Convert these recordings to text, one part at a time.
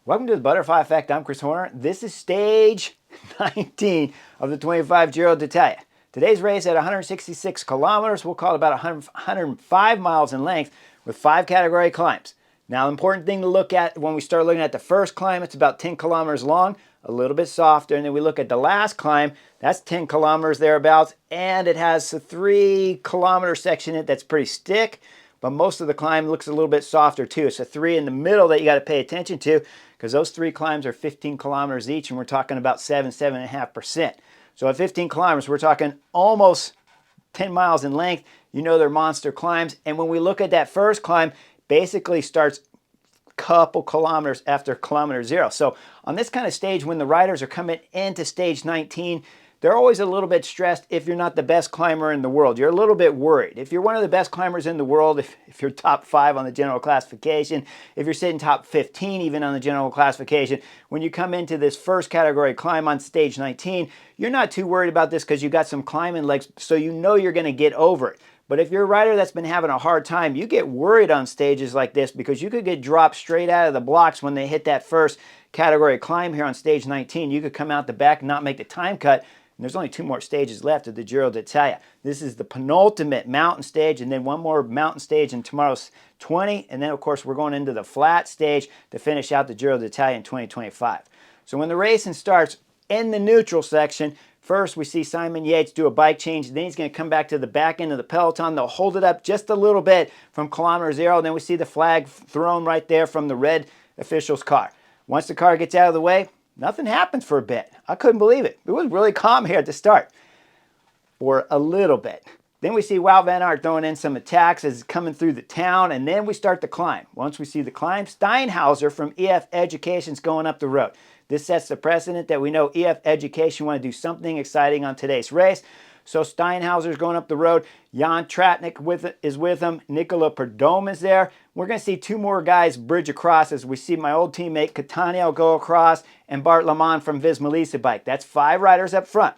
Welcome to the Butterfly Effect. I'm Chris Horner. This is stage 19 of the 25 Giro d'Italia. Today's race at 166 kilometers. We'll call it about 105 miles in length with 5 category climbs. Now, important thing to look at when we start looking at the first climb, it's about 10 kilometers long, a little bit softer. And then we look at the last climb, that's 10 kilometers thereabouts, and it has a 3-kilometer section in it that's pretty stick. But most of the climb looks a little bit softer too. It's a 3 in the middle that you got to pay attention to because those 3 climbs are 15 kilometers each, and we're talking about 7.5%. So at 15 kilometers, we're talking almost 10 miles in length. You know they're monster climbs. And when we look at that first climb, basically starts a couple kilometers after kilometer 0. So on this kind of stage, when the riders are coming into stage 19, they're always a little bit stressed if you're not the best climber in the world. You're a little bit worried. If you're one of the best climbers in the world, if you're top 5 on the general classification, if you're sitting top 15 even on the general classification, when you come into this first category climb on stage 19, you're not too worried about this because you got some climbing legs, so you know you're going to get over it. But if you're a rider that's been having a hard time, you get worried on stages like this because you could get dropped straight out of the blocks when they hit that first category climb here on stage 19. You could come out the back and not make the time cut. And there's only 2 more stages left of the Giro d'Italia. This is the penultimate mountain stage, and then one more mountain stage in tomorrow's 20. And then, of course, we're going into the flat stage to finish out the Giro d'Italia in 2025. So when the racing starts in the neutral section, first we see Simon Yates do a bike change. Then he's going to come back to the back end of the peloton. They'll hold it up just a little bit from kilometer 0. And then we see the flag thrown right there from the red official's car. Once the car gets out of the way, nothing happens for a bit. I couldn't believe it. It was really calm here at the start for a little bit. Then we see Wout van Aert throwing in some attacks as coming through the town, and then we start the climb. Once we see the climb, Steinhauser from EF Education is going up the road. This sets the precedent that we know EF Education want to do something exciting on today's race. So Steinhauser is going up the road. Jan Tratnik is with him. Nicola Perdomo is there. We're going to see 2 more guys bridge across as we see my old teammate Catania go across and Bart Lamont from Visma bike. That's 5 riders up front.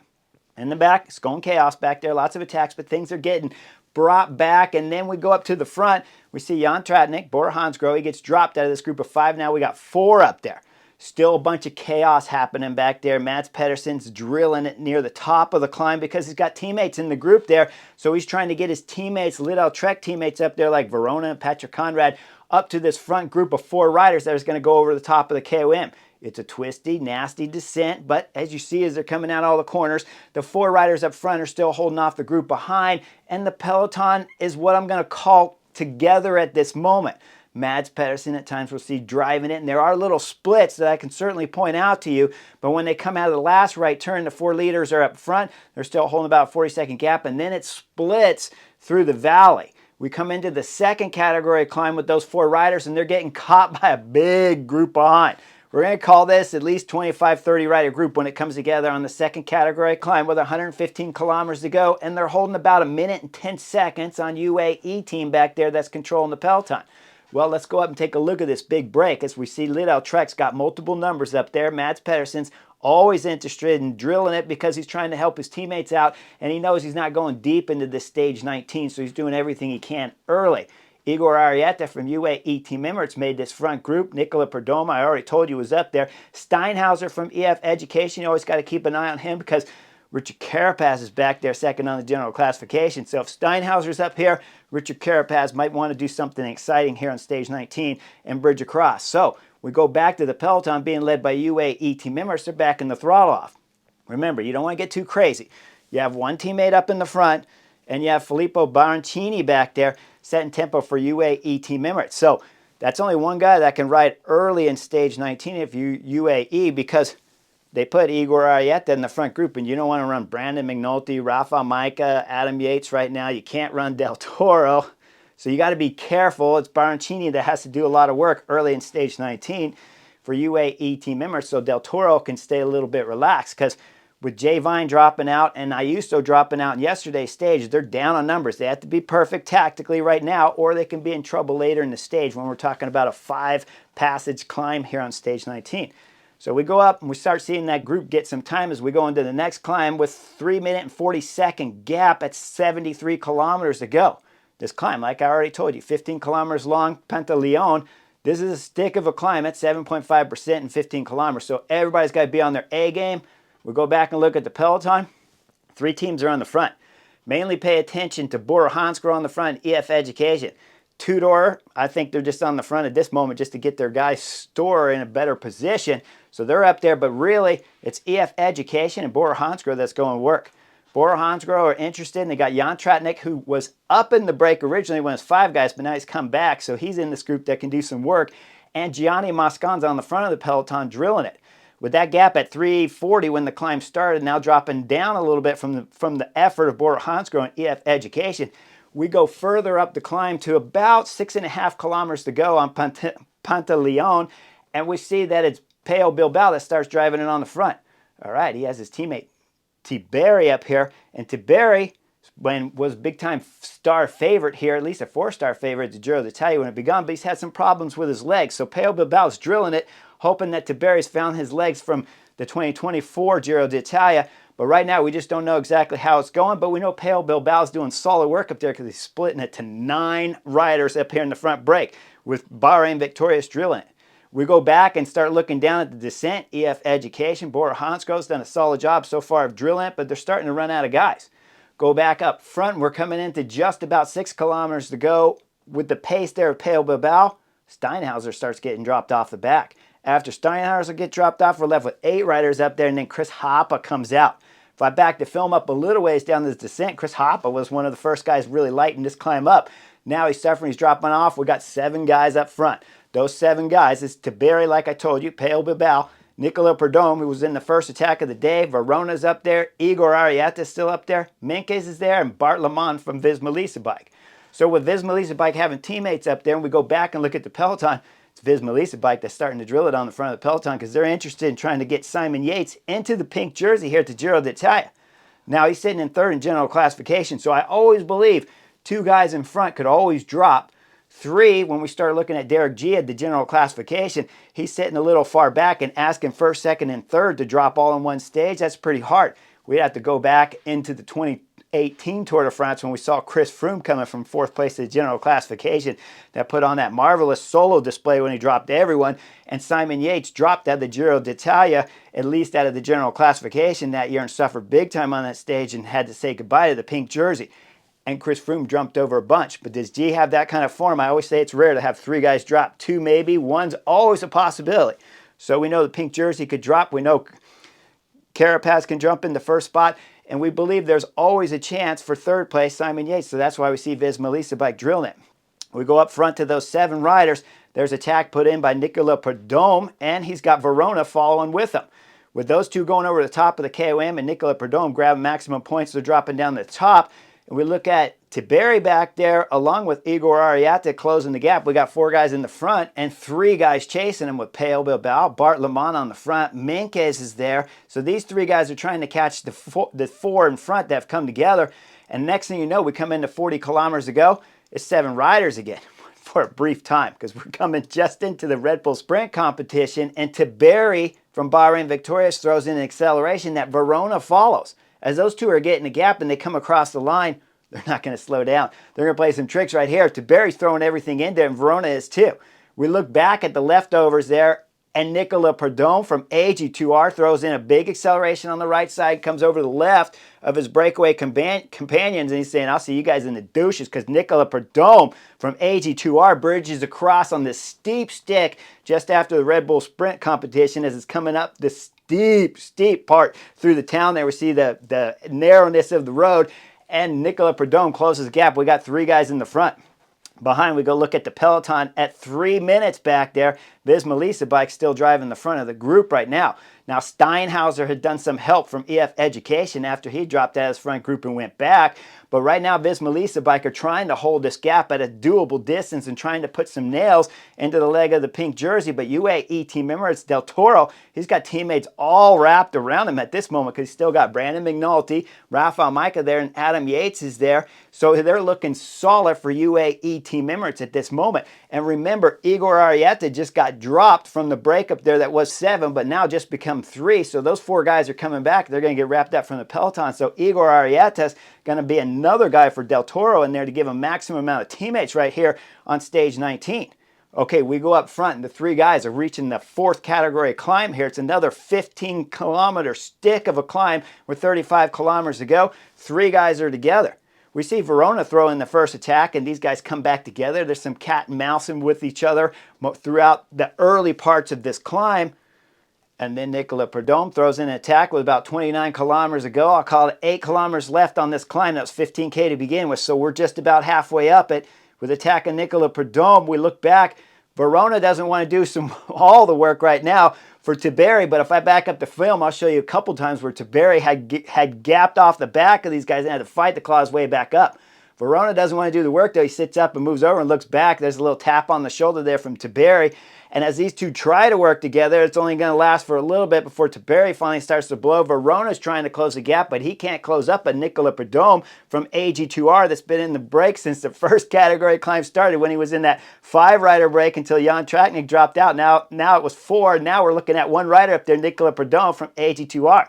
In the back, it's going chaos back there. Lots of attacks, but things are getting brought back. And then we go up to the front. We see Jan Tratnik, Bora Hansgrohe. He gets dropped out of this group of 5. Now we got 4 up there. Still a bunch of chaos happening back there. Mads Pedersen's drilling it near the top of the climb because he's got teammates in the group there. So he's trying to get his teammates, Lidl Trek teammates up there like Verona and Patrick Conrad, up to this front group of 4 riders that is going to go over the top of the KOM. It's a twisty, nasty descent, but as you see as they're coming out all the corners, the 4 riders up front are still holding off the group behind, and the peloton is what I'm going to call together at this moment. Mads Pedersen at times we'll see driving it, and there are little splits that I can certainly point out to you, but when they come out of the last right turn, the 4 leaders are up front. They're still holding about a 40-second gap, and then it splits through the valley. We come into the second category climb with those 4 riders, and they're getting caught by a big group behind. We're going to call this at least 25-30 rider group when it comes together on the second category climb with 115 kilometers to go, and they're holding about 1 minute and 10 seconds on UAE team back there that's controlling the peloton. Well, let's go up and take a look at this big break as we see Lidl Trek's got multiple numbers up there. Mads Pedersen's always interested in drilling it because he's trying to help his teammates out, and he knows he's not going deep into this stage 19, so he's doing everything he can early. Igor Arieta from UAE Team Emirates made this front group. Nicola Perdomo, I already told you, was up there. Steinhauser from EF Education, you always got to keep an eye on him because Richard Carapaz is back there second on the general classification. So if Steinhauser's up here, Richard Carapaz might want to do something exciting here on stage 19 and bridge across. So we go back to the peloton being led by UAE Team Emirates. They're backing the throttle off. Remember, you don't want to get too crazy. You have 1 teammate up in the front, and you have Filippo Baroncini back there setting tempo for UAE Team Emirates. So that's only 1 guy that can ride early in stage 19 if you UAE, because they put Igor Arieta in the front group, and you don't want to run Brandon McNulty, Rafa Maica, Adam Yates right now. You can't run Del Toro. So you got to be careful. It's Baroncini that has to do a lot of work early in stage 19 for UAE Team Emirates, so Del Toro can stay a little bit relaxed, because with Jay Vine dropping out and Ayuso dropping out in yesterday's stage, they're down on numbers. They have to be perfect tactically right now, or they can be in trouble later in the stage when we're talking about a 5-passage climb here on stage 19. So we go up and we start seeing that group get some time as we go into the next climb with 3 minute and 40-second gap at 73 kilometers to go. This climb, like I already told you, 15 kilometers long, Pantaleon, This is a stick of a climb at 7.5% in 15 kilometers. So everybody's got to be on their A game. We'll go back and look at the peloton. 3 teams are on the front. Mainly pay attention to Bora Hansgrohe on the front, EF Education. Toro, I think they're just on the front at this moment just to get their guys store in a better position. So they're up there, but really it's EF Education and Bora Hansgrohe that's going to work. Bora Hansgrohe are interested, and they got Jan Tratnik, who was up in the break originally when it was 5 guys, but now he's come back, so he's in this group that can do some work. And Gianni Moscon's on the front of the peloton drilling it. With that gap at 340 when the climb started, now dropping down a little bit from the effort of Bora Hansgrohe and EF Education, we go further up the climb to about 6.5 kilometers to go on Pantaleon, and we see that it's Pello Bilbao that starts driving it on the front. All right, he has his teammate Tiberi up here, and Tiberi was big-time star favorite here, at least a 4-star favorite at the Giro d'Italia when it began, but he's had some problems with his legs. So Pello Bilbao's drilling it, hoping that Tiberi's found his legs from the 2024 Giro d'Italia. But right now, we just don't know exactly how it's going, but we know Pello Bilbao's doing solid work up there because he's splitting it to 9 riders up here in the front break, with Bahrain Victorious drilling it. We go back and start looking down at the descent. EF Education, Bora Hansgrohe's done a solid job so far of drilling it, but they're starting to run out of guys. Go back up front, we're coming into just about 6 kilometers to go. With the pace there of Pello Bilbao, Steinhauser starts getting dropped off the back. After Steinhauser gets dropped off, we're left with 8 riders up there, and then Chris Hoppe comes out. If I back the film up a little ways down this descent, Chris Hoppe was one of the first guys really lighting this climb up. Now he's suffering, he's dropping off. We got 7 guys up front. Those 7 guys is Tiberi, like I told you, Pello Bilbao, Nicola Prudhomme, who was in the first attack of the day, Verona's up there, Igor Arieta's still up there, Menkes is there, and Bart Lamont from Visma Lease Bike. So with Visma Lease Bike having teammates up there, and we go back and look at the peloton, it's Visma Lease Bike that's starting to drill it on the front of the peloton because they're interested in trying to get Simon Yates into the pink jersey here at the Giro d'Italia. Now he's sitting in 3rd in general classification, so I always believe 2 guys in front could always drop. 3, when we start looking at Derek G at the general classification, he's sitting a little far back and asking 1st, 2nd, and 3rd to drop all in one stage. That's pretty hard. We'd have to go back into the 2018 Tour de France when we saw Chris Froome coming from 4th place to the general classification that put on that marvelous solo display when he dropped everyone. And Simon Yates dropped out of the Giro d'Italia, at least out of the general classification that year, and suffered big time on that stage and had to say goodbye to the pink jersey. And Chris Froome jumped over a bunch. But does G have that kind of form? I always say it's rare to have 3 guys drop. 2 maybe. 1's always a possibility. So we know the pink jersey could drop. We know Carapaz can jump in the 1st spot. And we believe there's always a chance for 3rd place, Simon Yates. So that's why we see Visma Lease Bike drilling it. We go up front to those 7 riders. There's a tack put in by Nicola Prudhomme, and he's got Verona following with him. With those 2 going over the top of the KOM and Nicola Prudhomme grabbing maximum points, they're dropping down the top. And we look at Tiberi back there along with Igor Arieta closing the gap. We got 4 guys in the front and 3 guys chasing him with Pello Bilbao, Bart Lamont on the front, Menkes is there. So these 3 guys are trying to catch the 4 in front that have come together. And next thing you know, we come into 40 kilometers to go. It's 7 riders again for a brief time because we're coming just into the Red Bull Sprint competition. And Tiberi from Bahrain Victorious throws in an acceleration that Verona follows. As those 2 are getting the gap and they come across the line, they're not going to slow down. They're going to play some tricks right here. Tiberi's throwing everything in there, and Verona is too. We look back at the leftovers there, and Nicola Prudhomme from AG2R throws in a big acceleration on the right side, comes over to the left of his breakaway companions, and he's saying, I'll see you guys in the douches, because Nicola Prudhomme from AG2R bridges across on this steep stick just after the Red Bull Sprint competition as it's coming up this steep part through the town there. We see the narrowness of the road, and Nicola Prudhomme closes the gap. We got 3 guys in the front. Behind, we go look at the peloton at 3 minutes back there. Visma Lease Bike still driving the front of the group right now. Now, Steinhauser had done some help from EF Education after he dropped out of his front group and went back. But right now, Visma Lease Bike are trying to hold this gap at a doable distance and trying to put some nails into the leg of the pink jersey. But UAE team member, it's Del Toro. He's got teammates all wrapped around him at this moment because he's still got Brandon McNulty, Rafael Micah there, and Adam Yates is there. So they're looking solid for UAE team Emirates at this moment. And remember, Igor Arieta just got dropped from the breakup there that was 7, but now just become 3. So those 4 guys are coming back. They're going to get wrapped up from the peloton. So Igor Arieta's going to be another guy for Del Toro in there to give a maximum amount of teammates right here on stage 19. Okay, we go up front, and the three guys are reaching the fourth category climb here. It's another 15-kilometer stick of a climb with 35 kilometers to go. Three guys are together. We see Verona throw in the first attack, and these guys come back together. There's some cat and mousing with each other throughout the early parts of this climb. And then Nicolas Prudhomme throws in an attack with about 29 kilometers to go. I'll call it 8 kilometers left on this climb. That was 15K to begin with, so we're just about halfway up it. With attack of Nicolas Prudhomme, we look back. Verona doesn't want to do all the work right now for Tiberi, but if I back up the film, I'll show you a couple times where Tiberi had gapped off the back of these guys and had to fight to claw his way back up. Verona doesn't want to do the work, though. He sits up and moves over and looks back. There's a little tap on the shoulder there from Tiberi. And as these two try to work together, it's only going to last for a little bit before Tiberi finally starts to blow. Verona's trying to close the gap, but he can't close up. But Nicolas Prudhomme from AG2R, that's been in the break since the first category climb started, when he was in that 5-rider break until Jan Tratnik dropped out. Now it was 4. Now we're looking at 1 rider up there, Nicolas Prudhomme from AG2R.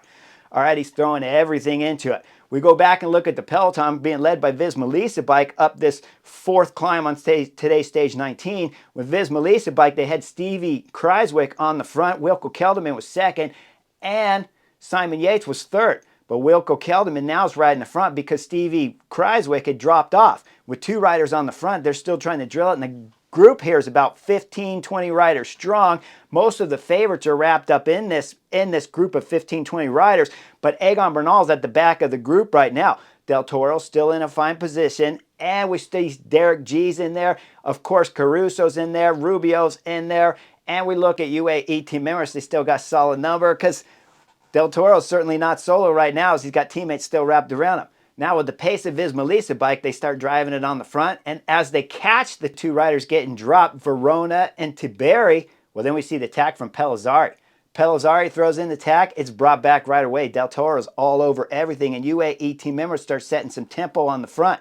All right, he's throwing everything into it. We go back and look at the peloton being led by Visma Lease bike up this 4th climb on today's stage 19. With Visma Lease bike, they had Stevie Kreiswick on the front. Wilco Kelderman was 2nd, and Simon Yates was 3rd. But Wilco Kelderman now is riding the front because Stevie Kreiswick had dropped off. With 2 riders on the front, they're still trying to drill it, and the group here is about 15, 20 riders strong. Most of the favorites are wrapped up in this group of 15, 20 riders, but Egan Bernal's at the back of the group right now. Del Toro still in a fine position, and we see Derek G's in there. Of course, Caruso's in there, Rubio's in there, and we look at UAE team members. They still got solid number because Del Toro's certainly not solo right now, as he's got teammates still wrapped around him. Now with the pace of Visma Lease bike, they start driving it on the front, and as they catch the 2 riders getting dropped, Verona and Tiberi, well, then we see the attack from Pellizzari. Pellizzari throws in the attack. It's brought back right away. Del Toro's all over everything, and UAE team members start setting some tempo on the front.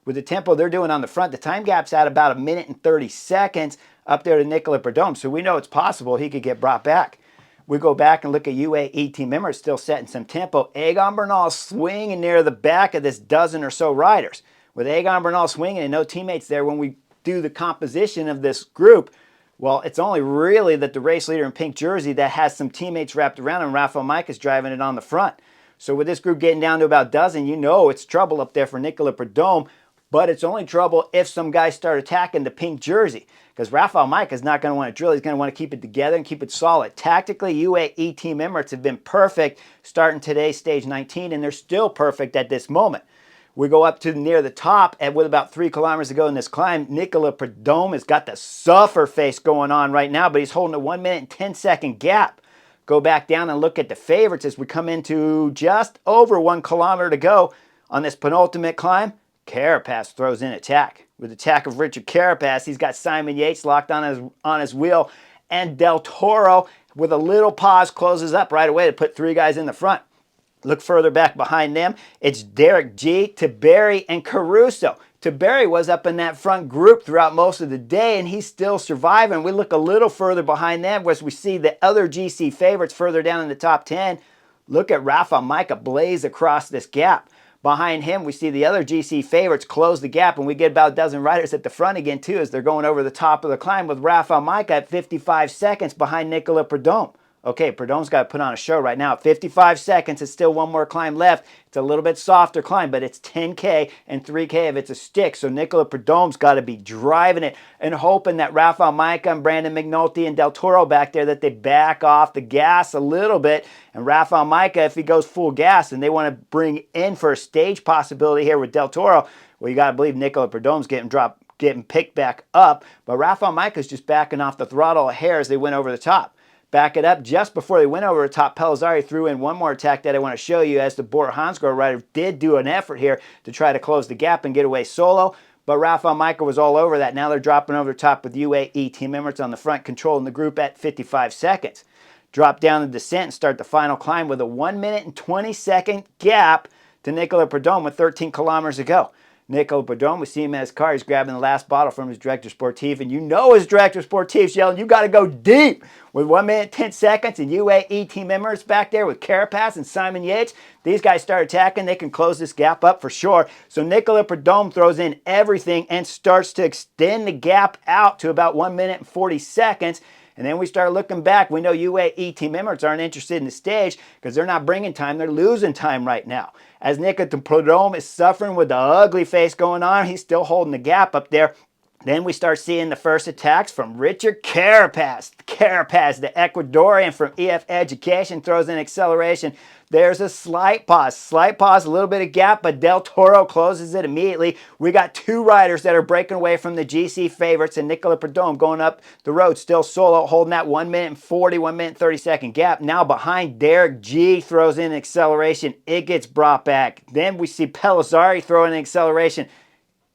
With the tempo they're doing on the front, the time gap's at about 1 minute and 30 seconds up there to Nicolas Prudhomme, so we know it's possible he could get brought back. We go back and look at UAE team members still setting some tempo. Egan Bernal swinging near the back of this dozen or so riders. With Egan Bernal swinging and no teammates there, when we do the composition of this group, well, it's only really that the race leader in pink jersey that has some teammates wrapped around him, Rafael Mike, is driving it on the front. So with this group getting down to about a dozen, you know it's trouble up there for Nicolas Prudhomme, but it's only trouble if some guys start attacking the pink jersey, because Rafael Mike is not going to want to drill. He's going to want to keep it together and keep it solid. Tactically, UAE team Emirates have been perfect starting today's stage 19, and they're still perfect at this moment. We go up to near the top, and with about 3 kilometers to go in this climb, Nicolas Prudhomme has got the suffer face going on right now, but he's holding a 1 minute and 10-second gap. Go back down and look at the favorites as we come into just over 1 kilometer to go on this penultimate climb. Carapaz throws in attack. With attack of Richard Carapaz, he's got Simon Yates locked on his wheel, and Del Toro, with a little pause, closes up right away to put 3 guys in the front. Look further back behind them. It's Derek G, Tiberi, and Caruso. Tiberi was up in that front group throughout most of the day, and he's still surviving. We look a little further behind them as we see the other GC favorites further down in the top 10. Look at Rafa Micah blaze across this gap. Behind him, we see the other GC favorites close the gap, and we get about a dozen riders at the front again, too, as they're going over the top of the climb, with Rafa Micah at 55 seconds behind Nicolas Prudhomme. Okay, Prudhomme's got to put on a show right now. 55 seconds, it's still 1 more climb left. It's a little bit softer climb, but it's 10K and 3K if it's a stick. So Nicolas Prudhomme's got to be driving it and hoping that Rafael Micah and Brandon McNulty and Del Toro back there, that they back off the gas a little bit. And Rafael Micah, if he goes full gas and they want to bring in for a stage possibility here with Del Toro, well, you got to believe Nicolas Prudhomme's getting picked back up. But Rafael Micah's just backing off the throttle a hair as they went over the top. Back it up just before they went over the top. Pellizzari threw in 1 more attack that I want to show you, as the Bort Hansgrohe rider did do an effort here to try to close the gap and get away solo. But Rafael Micah was all over that. Now they're dropping over the top with UAE team members on the front, controlling the group at 55 seconds. Drop down the descent and start the final climb with a 1 minute and 20-second gap to Nicolas Prudhomme with 13 kilometers to go. Nicola Prodome, we see him in his car. He's grabbing the last bottle from his director sportif, and you know his director sportif's yelling, you got to go deep. With 1 minute, 10 seconds, and UAE team members back there with Carapaz and Simon Yates, these guys start attacking. They can close this gap up for sure. So Nicola Prodome throws in everything and starts to extend the gap out to about 1 minute and 40 seconds. And then we start looking back. We know UAE team members aren't interested in the stage because they're not bringing time. They're losing time right now. As Nicola Prodome is suffering with the ugly face going on, he's still holding the gap up there. Then we start seeing the first attacks from Richard Carapaz. Carapaz, the Ecuadorian from EF Education, throws in acceleration. There's a slight pause, a little bit of gap, but Del Toro closes it immediately. We got two riders that are breaking away from the GC favorites, and Nicola Prodome going up the road, still solo, holding that 1 minute and 40, 1 minute and 30 second gap. Now behind, Derek G throws in acceleration. It gets brought back. Then we see Pellizzari throwing in acceleration.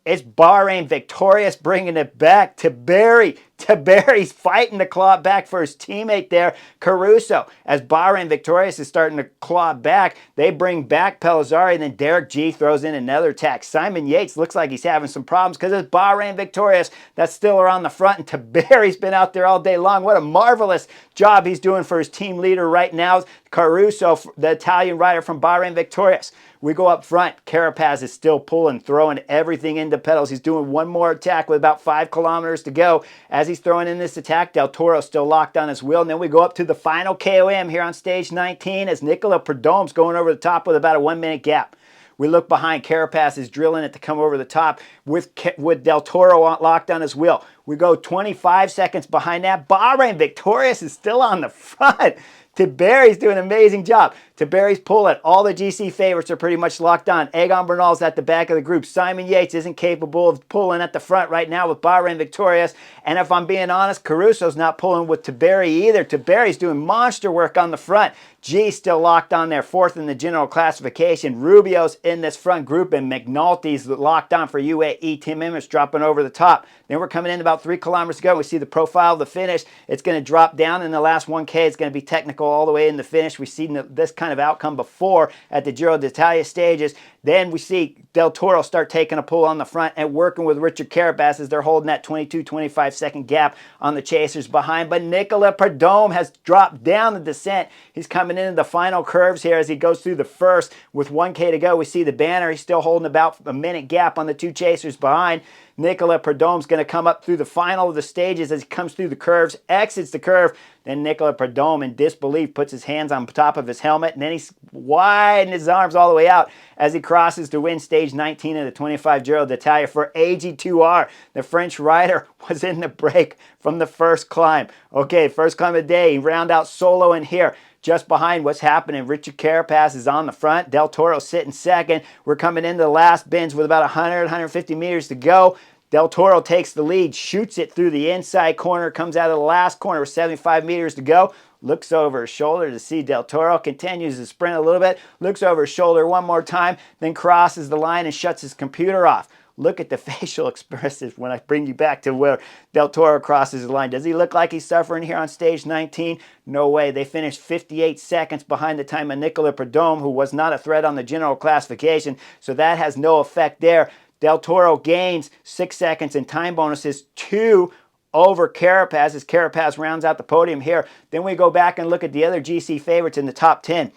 It's Bahrain Victorious bringing it back to Barry. Barry's fighting to claw it back for his teammate there, Caruso. As Bahrain Victorious is starting to claw it back, they bring back Pellizzari, and then Derek G throws in another attack. Simon Yates looks like he's having some problems because it's Bahrain Victorious that's still around the front, and Tabari's been out there all day long. What a marvelous job he's doing for his team leader right now, Caruso, the Italian rider from Bahrain Victorious. We go up front. Carapaz is still pulling, throwing everything into pedals. He's doing one more attack with about 5 kilometers to go. As he's throwing in this attack, Del Toro still locked on his wheel. And then we go up to the final KOM here on stage 19 as Nicola Prodome's going over the top with about a 1 minute gap. We look behind. Carapaz is drilling it to come over the top with Del Toro locked on his wheel. We go 25 seconds behind that. Bahrain Victorious is still on the front. Tabari's doing an amazing job. Tabari's pulling. All the GC favorites are pretty much locked on. Egan Bernal's at the back of the group. Simon Yates isn't capable of pulling at the front right now with Bahrain Victorious. And if I'm being honest, Caruso's not pulling with Tabari either. Tabari's doing monster work on the front. G's still locked on there, fourth in the general classification. Rubio's in this front group, and McNulty's locked on for UAE. Team members dropping over the top. Then we're coming in about 3 kilometers to go. We see the profile of the finish. It's going to drop down in the last 1K. It's going to be technical all the way in the finish. We've seen this kind of outcome before at the Giro d'Italia stages. Then we see Del Toro start taking a pull on the front and working with Richard Carapaz as they're holding that 22-25 second gap on the chasers behind. But Nicola Prodome has dropped down the descent. He's coming into the final curves here as he goes through the first with 1K to go. We see the banner. He's still holding about a minute gap on the 2 chasers behind. Nicola Prodome's going to come up through the final of the stages as he comes through the curves, exits the curve. Then Nicola Prodome, in disbelief, puts his hands on top of his helmet, and then he's widening his arms all the way out as he crosses to win stage 19 of the 25 Giro d'Italia for AG2R. The French rider was in the break from the first climb. Okay, first climb of the day. He round out solo in here. Just behind what's happening, Richard Carapaz is on the front. Del Toro sitting second. We're coming into the last bends with about 100, 150 meters to go. Del Toro takes the lead, shoots it through the inside corner, comes out of the last corner with 75 meters to go. Looks over his shoulder to see Del Toro, continues to sprint a little bit, looks over his shoulder one more time, then crosses the line and shuts his computer off. Look at the facial expressions when I bring you back to where Del Toro crosses the line. Does he look like he's suffering here on stage 19? No way. They finished 58 seconds behind the time of Nicola Prodome, who was not a threat on the general classification, so that has no effect there. Del Toro gains 6 seconds in time bonuses, 2 over Carapaz as Carapaz rounds out the podium here. Then we go back and look at the other GC favorites in the top 10.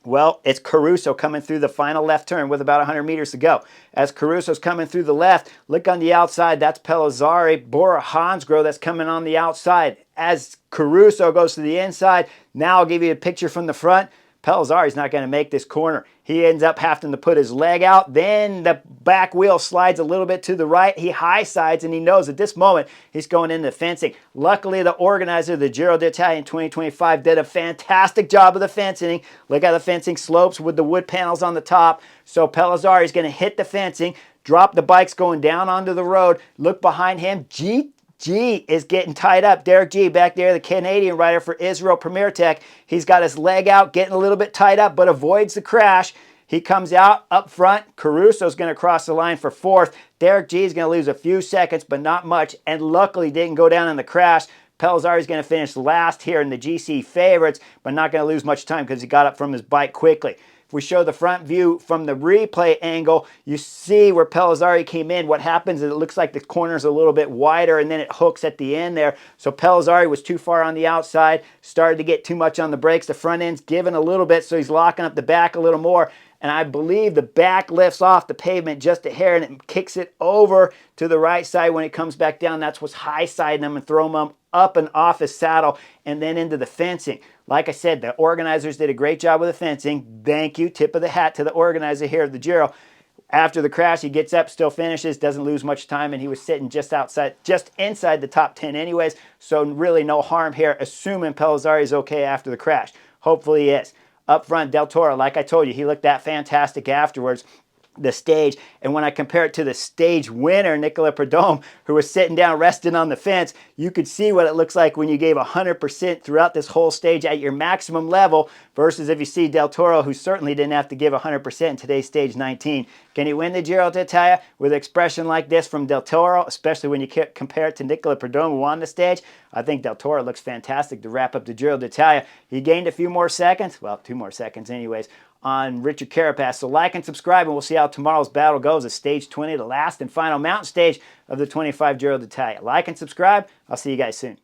Well, it's Caruso coming through the final left turn with about 100 meters to go. As Caruso's coming through the left, look on the outside, that's Pellizzari. Bora Hansgrohe that's coming on the outside. As Caruso goes to the inside, now I'll give you a picture from the front. Pellizzari's not going to make this corner. He ends up having to put his leg out. Then the back wheel slides a little bit to the right. He high sides, and he knows at this moment he's going into fencing. Luckily, the organizer of the Giro d'Italia in 2025 did a fantastic job of the fencing. Look at the fencing slopes with the wood panels on the top. So Pellizzari's going to hit the fencing, drop the bikes going down onto the road. Look behind him. G is getting tied up. Derek G back there, the Canadian rider for Israel Premier Tech. He's got his leg out, getting a little bit tied up, but avoids the crash. He comes out up front. Caruso's going to cross the line for 4th. Derek G is going to lose a few seconds, but not much, and luckily didn't go down in the crash. Pellizzari's going to finish last here in the GC favorites, but not going to lose much time because he got up from his bike quickly. If we show the front view from the replay angle, you see where Pellizzari came in. What happens is it looks like the corner's a little bit wider and then it hooks at the end there. So Pellizzari was too far on the outside, started to get too much on the brakes. The front end's giving a little bit, so he's locking up the back a little more. And I believe the back lifts off the pavement just a hair and it kicks it over to the right side when it comes back down. That's what's high-siding him and throwing him up and off his saddle and then into the fencing. Like I said, the organizers did a great job with the fencing. Thank you. Tip of the hat to the organizer here of the Giro. After the crash, he gets up, still finishes, doesn't lose much time, and he was sitting just inside the top 10 anyways, so really no harm here, assuming Pellizzari is okay after the crash. Hopefully he is. Up front, Del Toro, like I told you, he looked that fantastic afterwards, the stage. And when I compare it to the stage winner, Nicolas Prudhomme, who was sitting down resting on the fence, you could see what it looks like when you gave 100% throughout this whole stage at your maximum level versus if you see Del Toro, who certainly didn't have to give 100% in today's stage 19. Can he win the Giro d'Italia with an expression like this from Del Toro, especially when you compare it to Nicolas Prudhomme, who won the stage? I think Del Toro looks fantastic to wrap up the Giro d'Italia. He gained a few more seconds, well, 2 more seconds anyways, on Richard Carapaz. So like and subscribe, and we'll see how tomorrow's battle goes as stage 20, the last and final mountain stage of the 25 Giro d'Italia. Like and subscribe. I'll see you guys soon.